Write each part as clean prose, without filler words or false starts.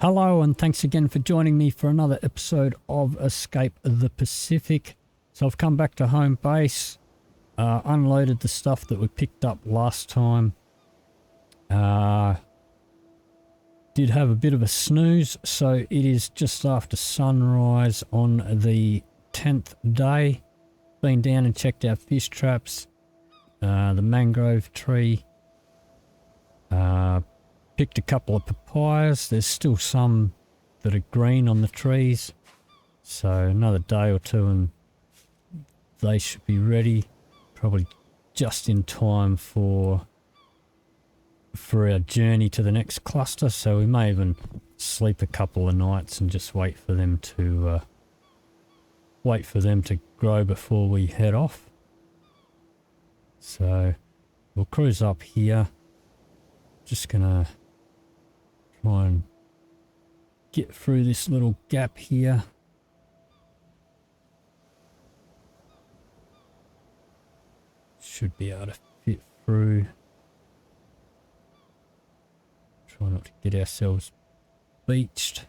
Hello and thanks again for joining me for another episode of Escape the Pacific. So I've come back to home base, unloaded the stuff that we picked up last time. Did have a bit of a snooze, so it is just after sunrise on the 10th day. Been down and checked our fish traps, the mangrove tree, picked a couple of papayas. There's still some that are green on the trees, so another day or two and they should be ready, probably just in time for our journey to the next cluster. So we may even sleep a couple of nights and just wait for them to grow before we head off. So we'll cruise up here. Just gonna try and get through this little gap here. Should be able to fit through. Try not to get ourselves beached.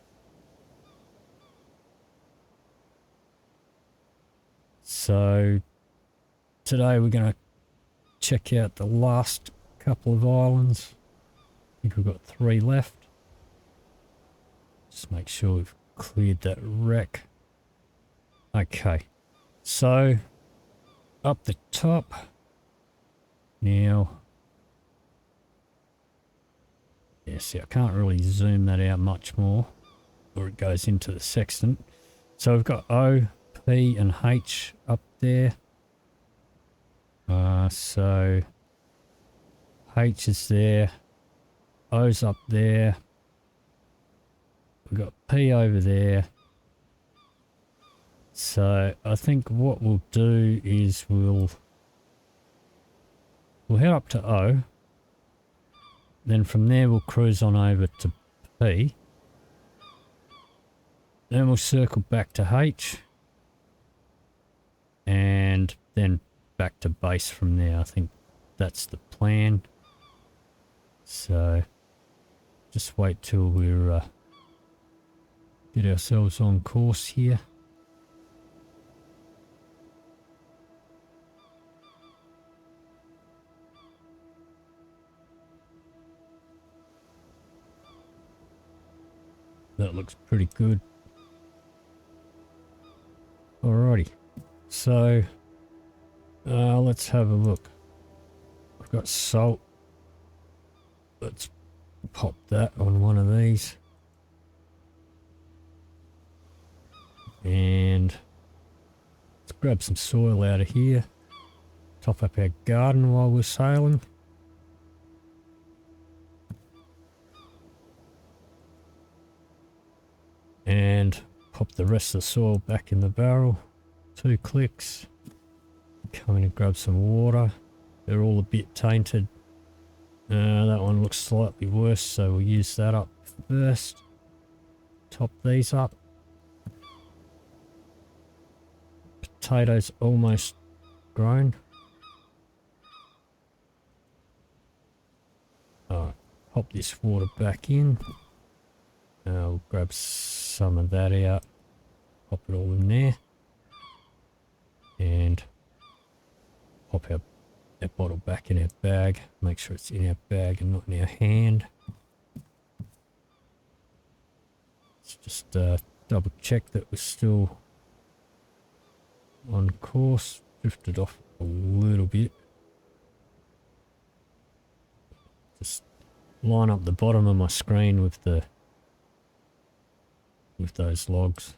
So today we're going to check out the last couple of islands. I think we've got 3 left. Just make sure we've cleared that wreck. Okay, so up the top now. Yeah, see, I can't really zoom that out much more, or it goes into the sextant. So we've got O, P and H up there. So H is there, O's up there, we've got P over there. So I think what we'll do is we'll head up to O. Then from there we'll cruise on over to P. Then we'll circle back to H. And then back to base from there. I think that's the plan. So just wait till we're get ourselves on course here. That looks pretty good. Alrighty, so let's have a look. We've got salt. Let's pop that on one of these. And let's grab some soil out of here. Top up our garden while we're sailing. And pop the rest of the soil back in the barrel. 2 clicks. Come in and grab some water. They're all a bit tainted. That one looks slightly worse, so we'll use that up first. Top these up. Potatoes almost grown. Alright, pop this water back in. I'll grab some of that out, pop it all in there, and pop our bottle back in our bag. Make sure it's in our bag and not in our hand. Let's just double check that we're still on course. Drifted off a little bit. Just line up the bottom of my screen with those logs.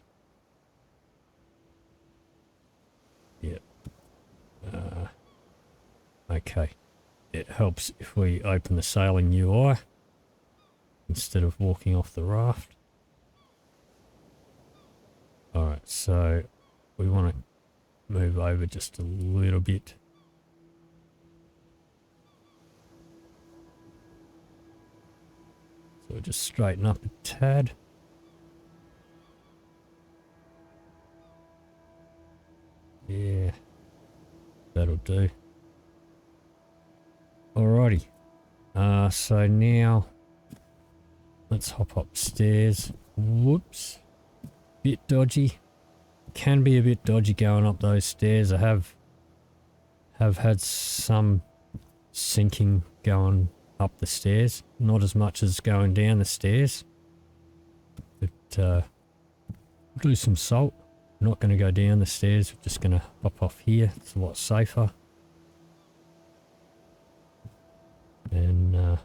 Yep. Okay. It helps if we open the sailing UI instead of walking off the raft. Alright, so we want to move over just a little bit. So just straighten up a tad. Yeah, that'll do. Alrighty. So now Let's hop upstairs. Whoops. Bit dodgy. Can be a bit dodgy going up those stairs. I have had some sinking going up the stairs. Not as much as going down the stairs. But we'll do some salt. Not going to go down the stairs. We're just going to hop off here. It's a lot safer. And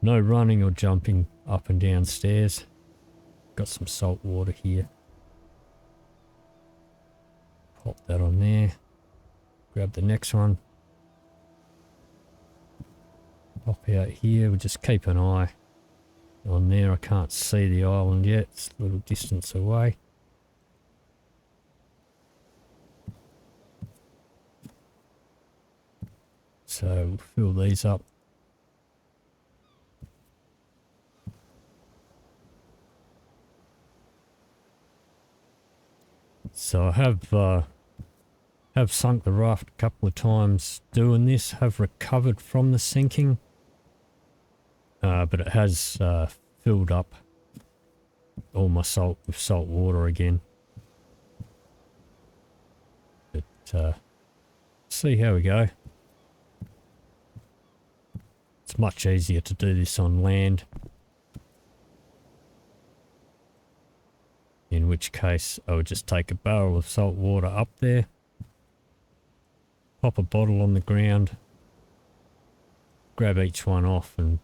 no running or jumping up and down stairs. Got some salt water here. Pop that on there. Grab the next one. Pop out here. We'll just keep an eye on there. I can't see the island yet. It's a little distance away. So we'll fill these up. So I have sunk the raft a couple of times doing this, have recovered from the sinking, but it has filled up all my salt with salt water again. But see how we go. It's much easier to do this on land. In which case I would just take a barrel of salt water up there, pop a bottle on the ground, grab each one off and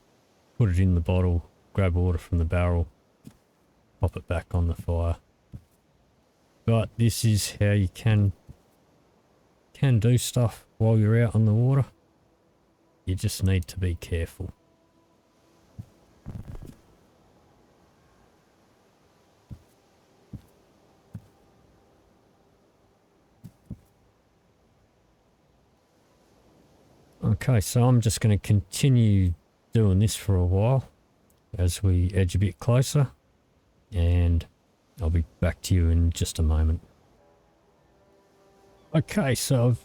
put it in the bottle, grab water from the barrel, pop it back on the fire. But this is how you can do stuff while you're out on the water. You just need to be careful. Okay, so I'm just going to continue doing this for a while as we edge a bit closer, and I'll be back to you in just a moment. Okay, so I've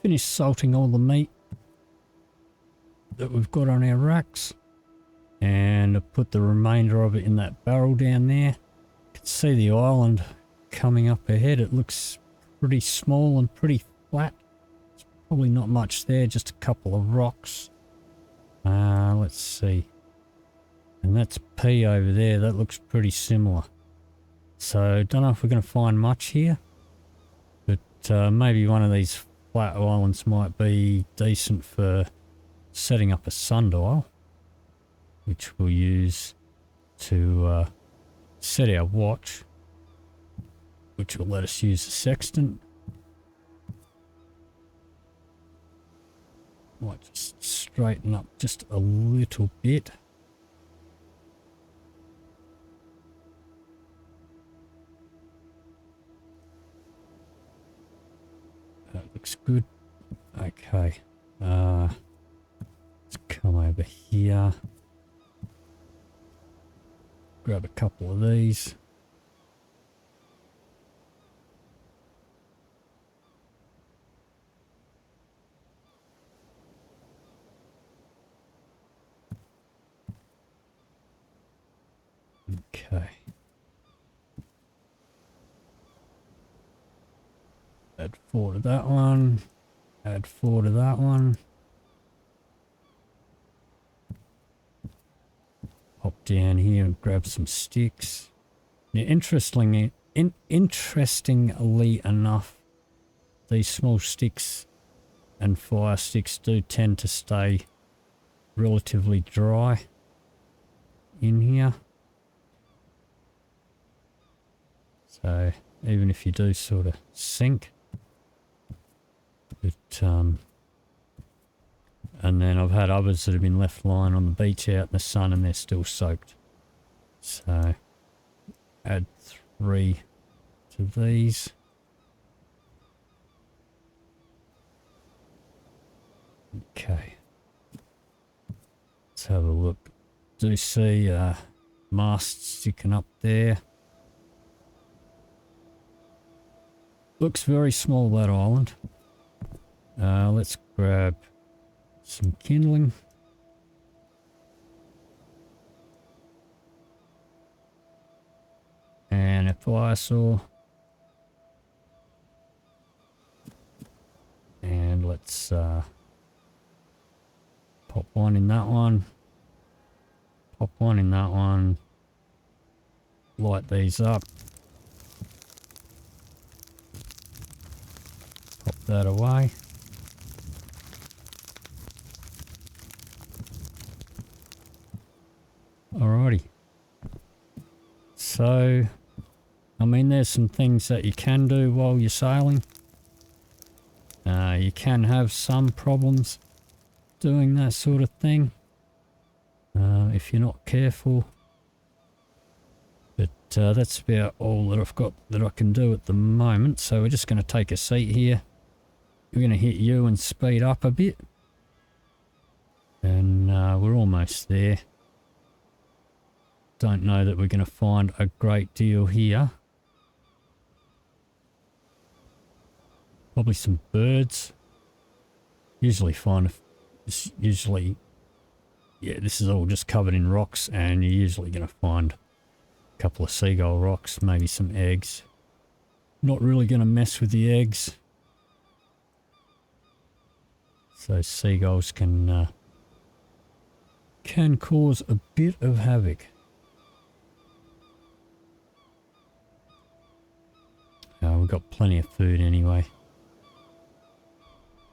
finished salting all the meat that we've got on our racks, and I've put the remainder of it in that barrel down there. You can see the island coming up ahead. It looks pretty small and pretty flat. Probably not much there, just a couple of rocks. Let's see. And that's P over there. That looks pretty similar. So, don't know if we're going to find much here. But maybe one of these flat islands might be decent for setting up a sundial, which we'll use to set our watch, which will let us use the sextant. Might just straighten up just a little bit. That looks good. Okay. Let's come over here. Grab a couple of these. Okay. Add 4 to that one. Add 4 to that one. Hop down here and grab some sticks. Now, interestingly enough, these small sticks and fire sticks do tend to stay relatively dry in here. So even if you do sort of sink, and then I've had others that have been left lying on the beach out in the sun and they're still soaked. So add 3 to these. Okay. Let's have a look. Do see mast sticking up there. Looks very small, that island. Let's grab some kindling. and our fire saw. And let's pop one in that one. Pop one in that one. Light these up. Pop that away. Alrighty. So, I mean, there's some things that you can do while you're sailing. You can have some problems doing that sort of thing if you're not careful. But that's about all that I've got that I can do at the moment. So we're just going to take a seat here. We're going to hit U and speed up a bit. And we're almost there. Don't know that we're going to find a great deal here. Probably some birds. Usually find, yeah, this is all just covered in rocks, and you're usually going to find a couple of seagull rocks, maybe some eggs. Not really going to mess with the eggs. So seagulls can cause a bit of havoc. We've got plenty of food anyway.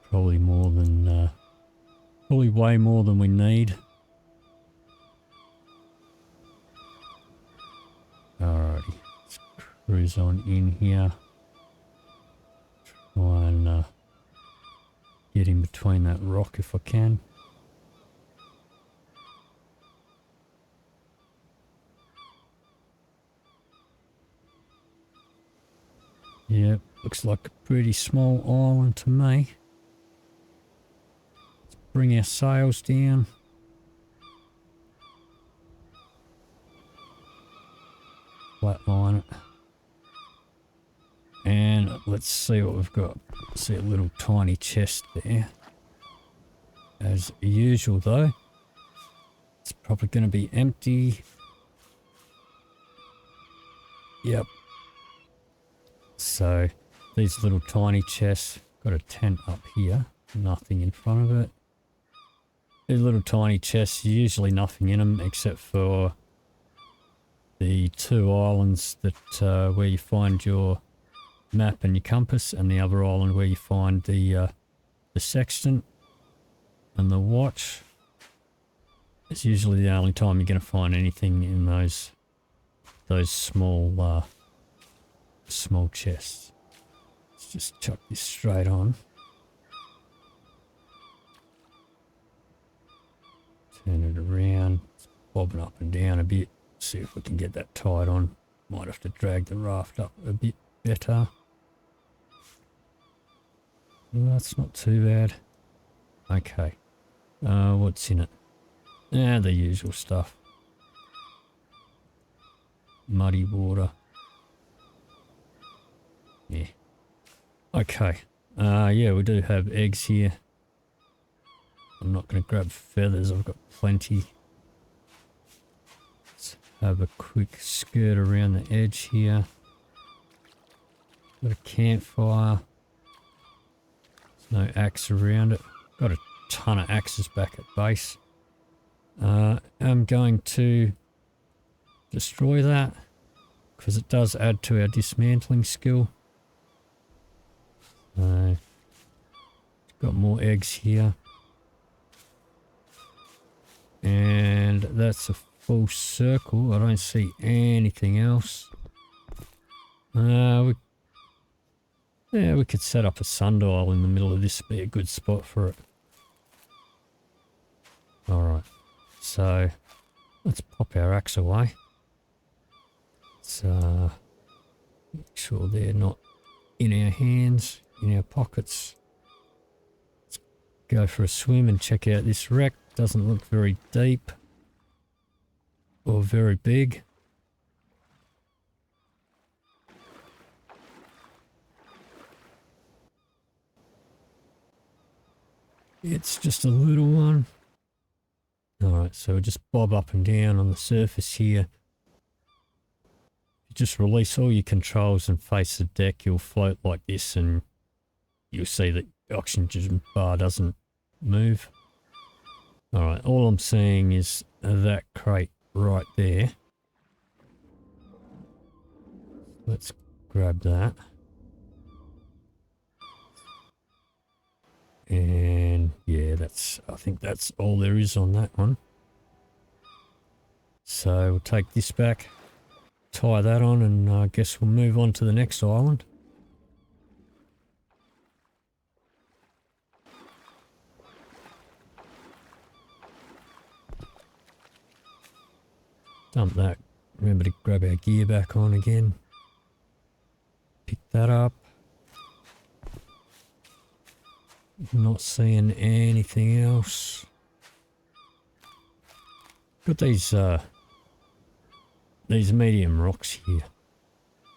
Probably more than, probably way more than we need. Alrighty, let's cruise on in here. Try and get in between that rock if I can. Yep, looks like a pretty small island to me. Let's bring our sails down. Flatline it. And let's see what we've got. See a little tiny chest there. As usual though, it's probably going to be empty. Yep. So these little tiny chests, got a tent up here, nothing in front of it. These little tiny chests, usually nothing in them except for the two islands that where you find your map and your compass, and the other island where you find the sextant and the watch. It's usually the only time you're going to find anything in those small small chests. Let's just chuck this straight on. Turn it around. It's bobbing up and down a bit. See if we can get that tied on. Might have to drag the raft up a bit better. Well, that's not too bad. Okay. What's in it? The usual stuff. Muddy water. Yeah. Okay. Yeah, we do have eggs here. I'm not going to grab feathers. I've got plenty. Let's have a quick skirt around the edge here. Got a campfire. There's no axe around it. Got a ton of axes back at base. I'm going to destroy that because it does add to our dismantling skill. Got more eggs here. And that's a full circle. I don't see anything else. We could set up a sundial in the middle of this. Be a good spot for it. Alright. So, let's pop our axe away. Let's make sure they're not in our hands, in our pockets. Let's go for a swim and check out this wreck. Doesn't look very deep or very big. It's just a little one. Alright, so we'll just bob up and down on the surface here. just release all your controls and face the deck, you'll float like this, and you'll see that the oxygen bar doesn't move. Alright, all I'm seeing is that crate right there. Let's grab that. And yeah, I think that's all there is on that one. So we'll take this back, tie that on, and I guess we'll move on to the next island. Dump that. Remember to grab our gear back on again. Pick that up. Not seeing anything else. Got these medium rocks here.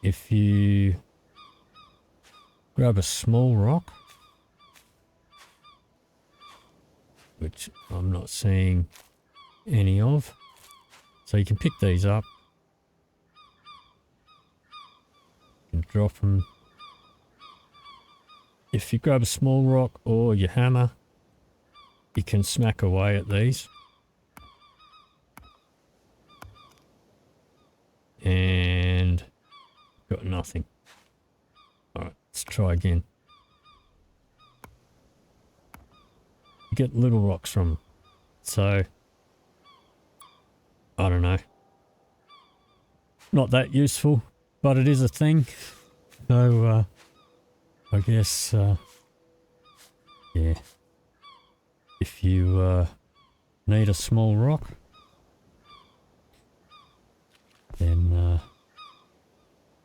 If you grab a small rock, which I'm not seeing any of, so you can pick these up and drop them. If you grab a small rock or your hammer, you can smack away at these. And got nothing. Alright, let's try again. You get little rocks from them. So, I don't know. Not that useful, but it is a thing. So, I guess, yeah. If you need a small rock, then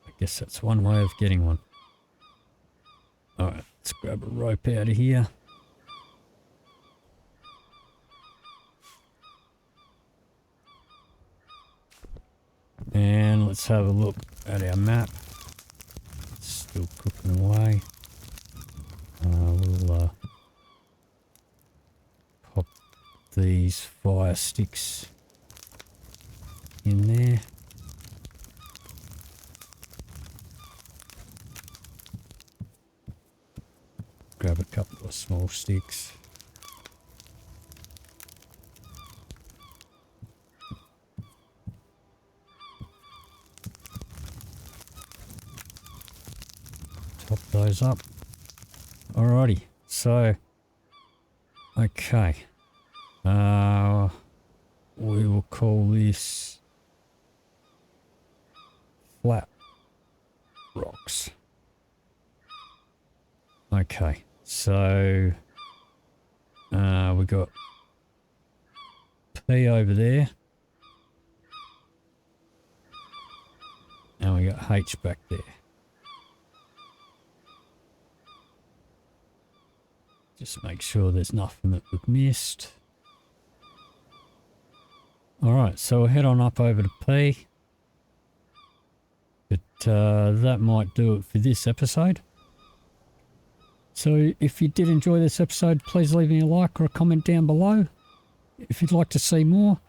I guess that's one way of getting one. Alright, let's grab a rope out of here. And let's have a look at our map. It's still cooking away. We'll pop these fire sticks in there. Grab a couple of small sticks. Top those up. Alrighty, so okay. We will call this flat rocks. Okay, so we got P over there, and we got H back there. Just make sure there's nothing that we've missed. Alright, so we'll head on up over to P. But that might do it for this episode. So if you did enjoy this episode, please leave me a like or a comment down below. If you'd like to see more,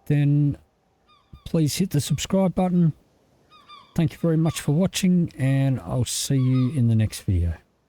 then please hit the subscribe button. Thank you very much for watching, and I'll see you in the next video.